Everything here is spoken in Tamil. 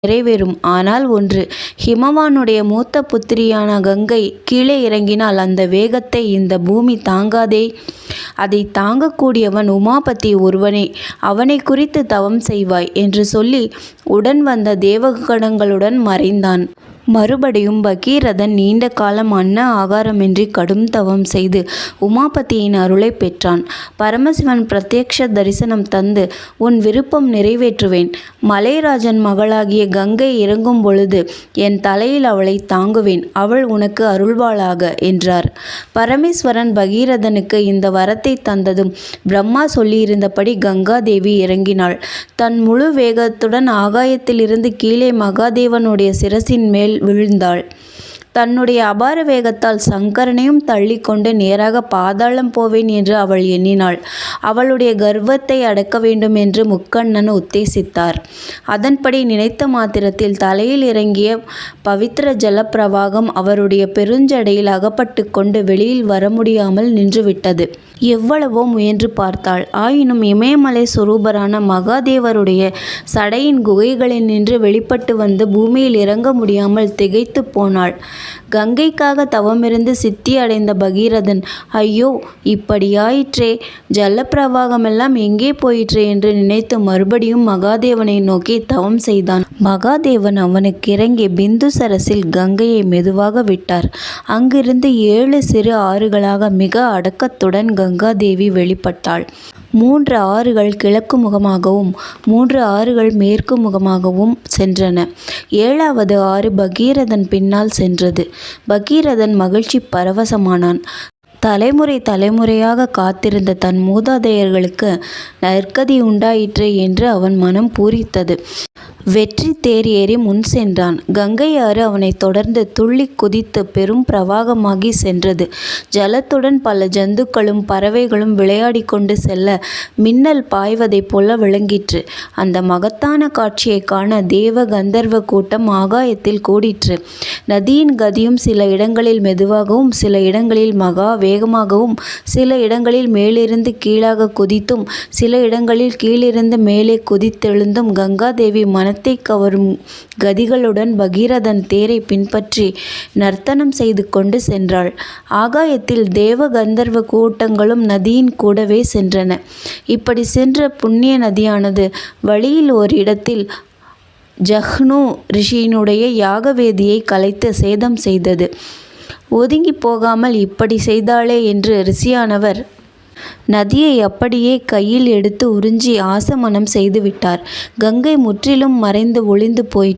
நிறைவேறும். ஆனால் ஒன்று, ஹிமவானுடைய மூத்த புத்திரியான கங்கை கீழே இறங்கினால் அந்த வேகத்தை இந்த பூமி தாங்காதே. அதை தாங்கக்கூடியவன் உமாபதி ஒருவனே. அவனை குறித்து தவம் செய்வாய் என்று சொல்லி உடன் வந்த தேவகணங்களுடன் மறைந்தான். மறுபடியும் பகீரதன் நீண்ட காலம் அன்ன ஆகாரமின்றி கடும் தவம் செய்து உமாபதியின் அருளை பெற்றான். பரமசிவன் பிரத்யக்ஷ தரிசனம் தந்து, உன் விருப்பம் நிறைவேற்றுவேன். மலைராஜன் மகளாகிய கங்கை இறங்கும் பொழுது என் தலையில் அவளை தாங்குவேன். அவள் உனக்கு அருள்வாளாக என்றார். பரமேஸ்வரன் பகீரதனுக்கு இந்த வரத்தை தந்ததும் பிரம்மா சொல்லியிருந்தபடி கங்காதேவி இறங்கினாள். தன் முழு வேகத்துடன் ஆகாயத்திலிருந்து கீழே மகாதேவனுடைய சிரசின் மேல் விழுந்தாள். தன்னுடைய அபார வேகத்தால் சங்கரனையும் தள்ளிக்கொண்டு நேராக பாதாளம் போவேன் என்று அவள் எண்ணினாள். அவளுடைய கர்வத்தை அடக்க வேண்டும் என்று முக்கண்ணன் உத்தேசித்தார். அதன்படி நினைத்த மாத்திரத்தில் தலையில் இறங்கிய பவித்திர ஜலப்பிரவாகம் அவருடைய பெருஞ்சடையில் அகப்பட்டு கொண்டு வெளியில் வர முடியாமல் நின்றுவிட்டது. எவ்வளவோ முயன்று பார்த்தாள். ஆயினும் இமயமலை சுரூபரான மகாதேவருடைய சடையின் குகைகளில் நின்று வெளிப்பட்டு வந்து பூமியில் இறங்க முடியாமல் திகைத்து போனாள். கங்கைக்காக தவமிருந்து சித்தி அடைந்த பகீரதன், ஐயோ இப்படியாயிற்றே, ஜலப்பிரவாகமெல்லாம் எங்கே போயிற்றே என்று நினைத்து மறுபடியும் மகாதேவனை நோக்கி தவம் செய்தான். மகாதேவன் அவனுக்கு இறங்கி பிந்து சரஸில் கங்கையை மெதுவாக விட்டார். அங்கிருந்து 7 சிறு ஆறுகளாக மிக அடக்கத்துடன் கங்காதேவி வெளிப்பட்டாள். 3 ஆறுகள் கிழக்கு முகமாகவும் 3 ஆறுகள் மேற்கு முகமாகவும் சென்றன. 7வது ஆறு பகீரதன் பின்னால் சென்றது. பகீரதன் மகிழ்ச்சி பரவசமானான். தலைமுறையாக காத்திருந்த தன் மூதாதையர்களுக்கு நற்கதி உண்டாயிற்று என்று அவன் மனம் பூரித்தது. வெற்றி தேர் ஏறி முன் சென்றான். கங்கை ஆறு அவனை தொடர்ந்து துள்ளி குதித்து பெரும் பிரவாகமாகி சென்றது. ஜலத்துடன் பல ஜந்துக்களும் பறவைகளும் விளையாடி கொண்டு செல்ல மின்னல் பாய்வதைப் போல விளங்கிற்று. அந்த மகத்தான காட்சியை காண தேவ கந்தர்வ கூட்டம் ஆகாயத்தில் கூடிற்று. நதியின் கதியும் சில இடங்களில் மெதுவாகவும் சில இடங்களில் மகா வேகமாகவும் சில இடங்களில் மேலிருந்து கீழாக குதித்தும் சில இடங்களில் கீழிருந்து மேலே குதித்தெழுந்தும் கங்காதேவி மனத்தை கவரும் கதிகளுடன் பகீரதன் தேரை பின்பற்றி நர்த்தனம் செய்து கொண்டு சென்றாள். ஆகாயத்தில் தேவ கந்தர்வ கூட்டங்களும் நதியின் கூடவே சென்றன. இப்படி சென்ற புண்ணிய நதியானது வழியில் ஒரு இடத்தில் ஜஹ்னு ரிஷியினுடைய யாகவேதியை கலைத்து சேதம் செய்தது. ஒதுங்கி போகாமல் இப்படி செய்தாளே என்று ரிஷியானவர் நதியை அப்படியே கையில் எடுத்து உறிஞ்சி ஆசமனம் செய்துவிட்டார். கங்கை முற்றிலும் மறைந்து ஒளிந்து போயிற்று.